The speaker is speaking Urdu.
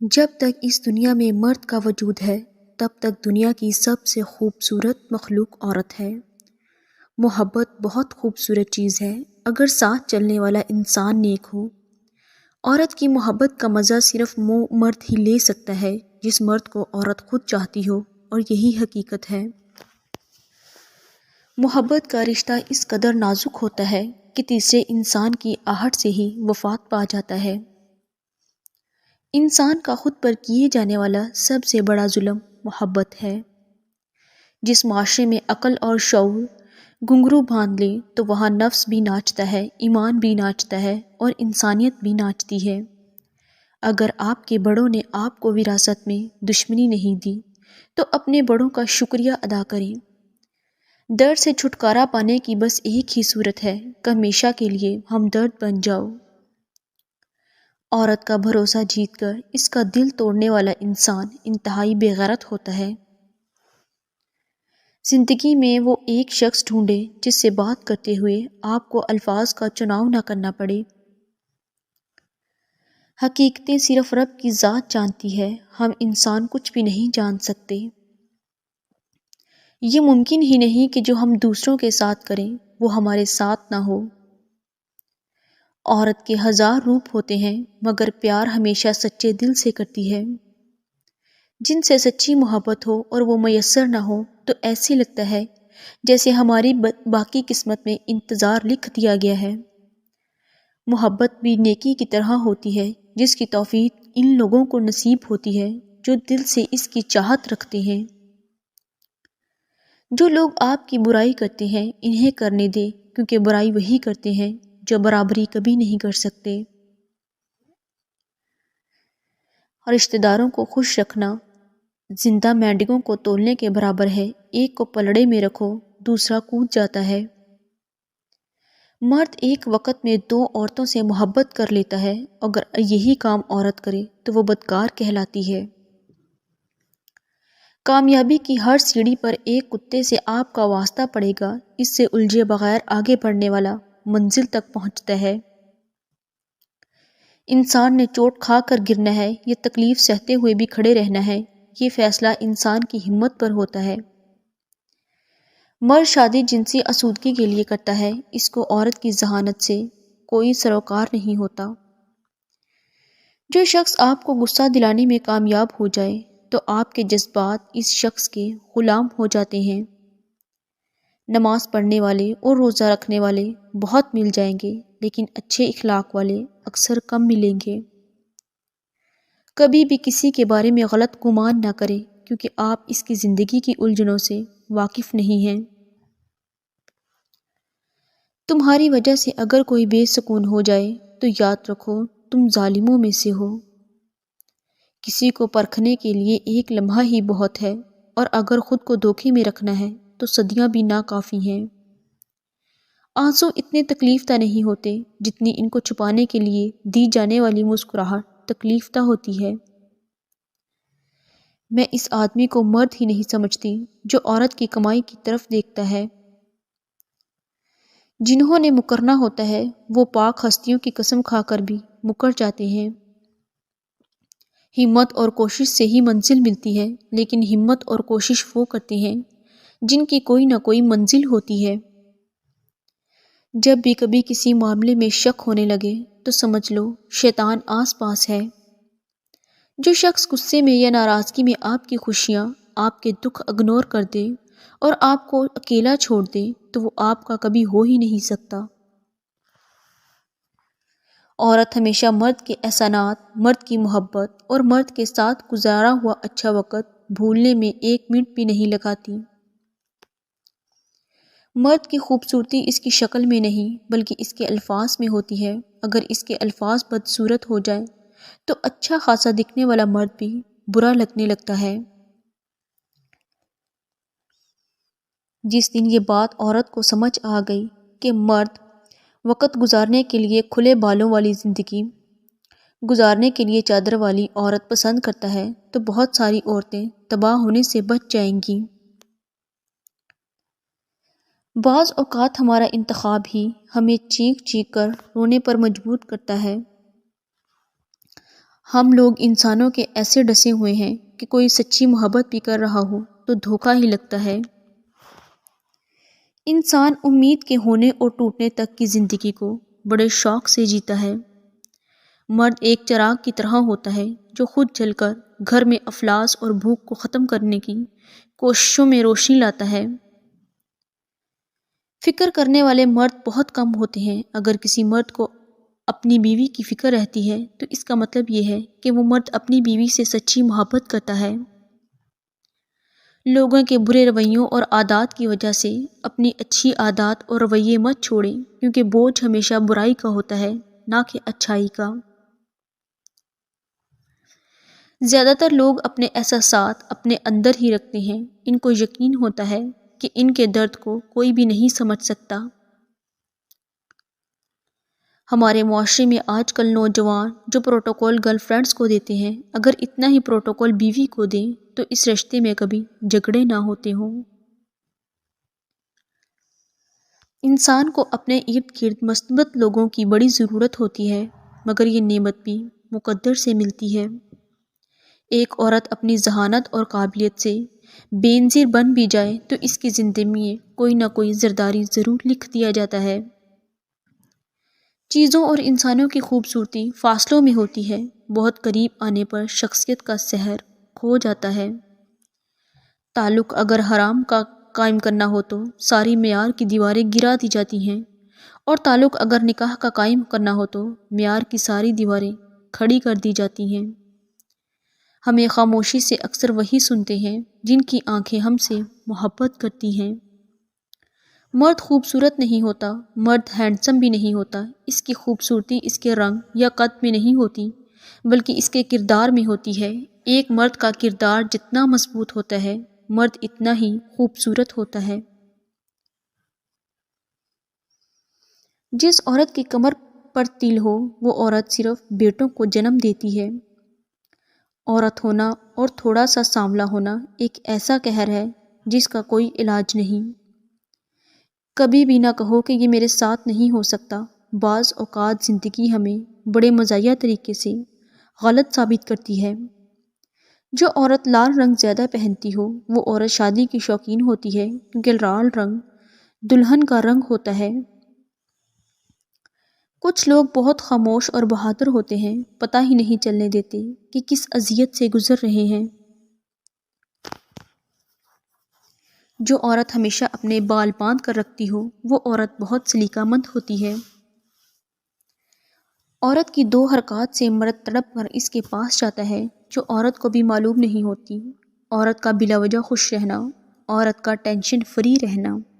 جب تک اس دنیا میں مرد کا وجود ہے تب تک دنیا کی سب سے خوبصورت مخلوق عورت ہے۔ محبت بہت خوبصورت چیز ہے اگر ساتھ چلنے والا انسان نیک ہو۔ عورت کی محبت کا مزہ صرف وہ مرد ہی لے سکتا ہے جس مرد کو عورت خود چاہتی ہو، اور یہی حقیقت ہے۔ محبت کا رشتہ اس قدر نازک ہوتا ہے کہ تیسرے انسان کی آہٹ سے ہی وفات پا جاتا ہے۔ انسان کا خود پر کیے جانے والا سب سے بڑا ظلم محبت ہے۔ جس معاشرے میں عقل اور شعور گھنگرو باندھ لے تو وہاں نفس بھی ناچتا ہے، ایمان بھی ناچتا ہے اور انسانیت بھی ناچتی ہے۔ اگر آپ کے بڑوں نے آپ کو وراثت میں دشمنی نہیں دی تو اپنے بڑوں کا شکریہ ادا کریں۔ درد سے چھٹکارا پانے کی بس ایک ہی صورت ہے کہ ہمیشہ کے لیے ہمدرد بن جاؤ۔ عورت کا بھروسہ جیت کر اس کا دل توڑنے والا انسان انتہائی بے غیرت ہوتا ہے۔ زندگی میں وہ ایک شخص ڈھونڈے جس سے بات کرتے ہوئے آپ کو الفاظ کا چناؤ نہ کرنا پڑے۔ حقیقتیں صرف رب کی ذات جانتی ہے، ہم انسان کچھ بھی نہیں جان سکتے۔ یہ ممکن ہی نہیں کہ جو ہم دوسروں کے ساتھ کریں وہ ہمارے ساتھ نہ ہو۔ عورت کے ہزار روپ ہوتے ہیں مگر پیار ہمیشہ سچے دل سے کرتی ہے۔ جن سے سچی محبت ہو اور وہ میسر نہ ہو تو ایسے لگتا ہے جیسے ہماری باقی قسمت میں انتظار لکھ دیا گیا ہے۔ محبت بھی نیکی کی طرح ہوتی ہے جس کی توفیق ان لوگوں کو نصیب ہوتی ہے جو دل سے اس کی چاہت رکھتے ہیں۔ جو لوگ آپ کی برائی کرتے ہیں انہیں کرنے دے، کیونکہ برائی وہی کرتے ہیں جو برابری کبھی نہیں کر سکتے۔ رشتہ داروں کو خوش رکھنا زندہ مینڈکوں کو تولنے کے برابر ہے۔ ایک کو پلڑے میں رکھو دوسرا کود جاتا ہے۔ مرد ایک وقت میں 2 عورتوں سے محبت کر لیتا ہے، اگر یہی کام عورت کرے تو وہ بدکار کہلاتی ہے۔ کامیابی کی ہر سیڑھی پر ایک کتے سے آپ کا واسطہ پڑے گا، اس سے الجھے بغیر آگے بڑھنے والا منزل تک پہنچتا ہے۔ انسان نے چوٹ کھا کر گرنا ہے یا تکلیف سہتے ہوئے بھی کھڑے رہنا ہے، یہ فیصلہ انسان کی ہمت پر ہوتا ہے۔ مرد شادی جنسی آسودگی کے لیے کرتا ہے، اس کو عورت کی ذہانت سے کوئی سروکار نہیں ہوتا۔ جو شخص آپ کو غصہ دلانے میں کامیاب ہو جائے تو آپ کے جذبات اس شخص کے غلام ہو جاتے ہیں۔ نماز پڑھنے والے اور روزہ رکھنے والے بہت مل جائیں گے، لیکن اچھے اخلاق والے اکثر کم ملیں گے۔ کبھی بھی کسی کے بارے میں غلط گمان نہ کریں، کیونکہ آپ اس کی زندگی کی الجھنوں سے واقف نہیں ہیں۔ تمہاری وجہ سے اگر کوئی بے سکون ہو جائے تو یاد رکھو تم ظالموں میں سے ہو۔ کسی کو پرکھنے کے لیے ایک لمحہ ہی بہت ہے، اور اگر خود کو دھوکے میں رکھنا ہے تو صدیاں بھی ناکافی ہیں۔ آنسو اتنے تکلیف دہ نہیں ہوتے جتنی ان کو چھپانے کے لیے دی جانے والی مسکراہٹ تکلیف دہ ہوتی ہے۔ میں اس آدمی کو مرد ہی نہیں سمجھتی جو عورت کی کمائی کی طرف دیکھتا ہے۔ جنہوں نے مکرنا ہوتا ہے وہ پاک ہستیوں کی قسم کھا کر بھی مکر جاتے ہیں۔ ہمت اور کوشش سے ہی منزل ملتی ہے، لیکن ہمت اور کوشش وہ کرتے ہیں جن کی کوئی نہ کوئی منزل ہوتی ہے۔ جب بھی کبھی کسی معاملے میں شک ہونے لگے تو سمجھ لو شیطان آس پاس ہے۔ جو شخص غصے میں یا ناراضگی میں آپ کی خوشیاں، آپ کے دکھ اگنور کر دے اور آپ کو اکیلا چھوڑ دے تو وہ آپ کا کبھی ہو ہی نہیں سکتا۔ عورت ہمیشہ مرد کے احسانات، مرد کی محبت اور مرد کے ساتھ گزارا ہوا اچھا وقت بھولنے میں 1 منٹ بھی نہیں لگاتی۔ مرد کی خوبصورتی اس کی شکل میں نہیں بلکہ اس کے الفاظ میں ہوتی ہے۔ اگر اس کے الفاظ بدصورت ہو جائیں تو اچھا خاصا دکھنے والا مرد بھی برا لگنے لگتا ہے۔ جس دن یہ بات عورت کو سمجھ آ گئی کہ مرد وقت گزارنے کے لیے کھلے بالوں والی زندگی گزارنے کے لیے چادر والی عورت پسند کرتا ہے تو بہت ساری عورتیں تباہ ہونے سے بچ جائیں گی۔ بعض اوقات ہمارا انتخاب ہی ہمیں چیخ چیخ کر رونے پر مجبور کرتا ہے۔ ہم لوگ انسانوں کے ایسے ڈسے ہوئے ہیں کہ کوئی سچی محبت بھی کر رہا ہو تو دھوکہ ہی لگتا ہے۔ انسان امید کے ہونے اور ٹوٹنے تک کی زندگی کو بڑے شوق سے جیتا ہے۔ مرد ایک چراغ کی طرح ہوتا ہے جو خود جل کر گھر میں افلاس اور بھوک کو ختم کرنے کی کوششوں میں روشنی لاتا ہے۔ فکر کرنے والے مرد بہت کم ہوتے ہیں۔ اگر کسی مرد کو اپنی بیوی کی فکر رہتی ہے تو اس کا مطلب یہ ہے کہ وہ مرد اپنی بیوی سے سچی محبت کرتا ہے۔ لوگوں کے برے رویوں اور عادات کی وجہ سے اپنی اچھی عادات اور رویے مت چھوڑیں، کیونکہ بوجھ ہمیشہ برائی کا ہوتا ہے، نہ کہ اچھائی کا۔ زیادہ تر لوگ اپنے احساسات اپنے اندر ہی رکھتے ہیں۔ ان کو یقین ہوتا ہے کہ ان کے درد کو کوئی بھی نہیں سمجھ سکتا۔ ہمارے معاشرے میں آج کل نوجوان جو پروٹوکول گرل فرینڈز کو دیتے ہیں، اگر اتنا ہی پروٹوکول بیوی کو دیں تو اس رشتے میں کبھی جھگڑے نہ ہوتے ہوں۔ انسان کو اپنے ارد گرد مثبت لوگوں کی بڑی ضرورت ہوتی ہے، مگر یہ نعمت بھی مقدر سے ملتی ہے۔ ایک عورت اپنی ذہانت اور قابلیت سے بے نظیر بن بھی جائے تو اس کی زندگی میں کوئی نہ کوئی زرداری ضرور لکھ دیا جاتا ہے۔ چیزوں اور انسانوں کی خوبصورتی فاصلوں میں ہوتی ہے، بہت قریب آنے پر شخصیت کا سحر کھو جاتا ہے۔ تعلق اگر حرام کا قائم کرنا ہو تو ساری معیار کی دیواریں گرا دی جاتی ہیں، اور تعلق اگر نکاح کا قائم کرنا ہو تو معیار کی ساری دیواریں کھڑی کر دی جاتی ہیں۔ ہمیں خاموشی سے اکثر وہی سنتے ہیں جن کی آنکھیں ہم سے محبت کرتی ہیں۔ مرد خوبصورت نہیں ہوتا، مرد ہینڈسم بھی نہیں ہوتا۔ اس کی خوبصورتی اس کے رنگ یا قد میں نہیں ہوتی، بلکہ اس کے کردار میں ہوتی ہے۔ ایک مرد کا کردار جتنا مضبوط ہوتا ہے، مرد اتنا ہی خوبصورت ہوتا ہے۔ جس عورت کی کمر پر تل ہو وہ عورت صرف بیٹوں کو جنم دیتی ہے۔ عورت ہونا اور تھوڑا سا سانولا ہونا ایک ایسا قہر ہے جس کا کوئی علاج نہیں۔ کبھی بھی نہ کہو کہ یہ میرے ساتھ نہیں ہو سکتا۔ بعض اوقات زندگی ہمیں بڑے مزاحیہ طریقے سے غلط ثابت کرتی ہے۔ جو عورت لال رنگ زیادہ پہنتی ہو وہ عورت شادی کی شوقین ہوتی ہے، کیونکہ لال رنگ دلہن کا رنگ ہوتا ہے۔ کچھ لوگ بہت خاموش اور بہادر ہوتے ہیں، پتہ ہی نہیں چلنے دیتے کہ کس اذیت سے گزر رہے ہیں۔ جو عورت ہمیشہ اپنے بال باندھ کر رکھتی ہو وہ عورت بہت سلیقہ مند ہوتی ہے۔ عورت کی دو حرکات سے مرد تڑپ کر اس کے پاس جاتا ہے جو عورت کو بھی معلوم نہیں ہوتی۔ عورت کا بلا وجہ خوش رہنا، عورت کا ٹینشن فری رہنا۔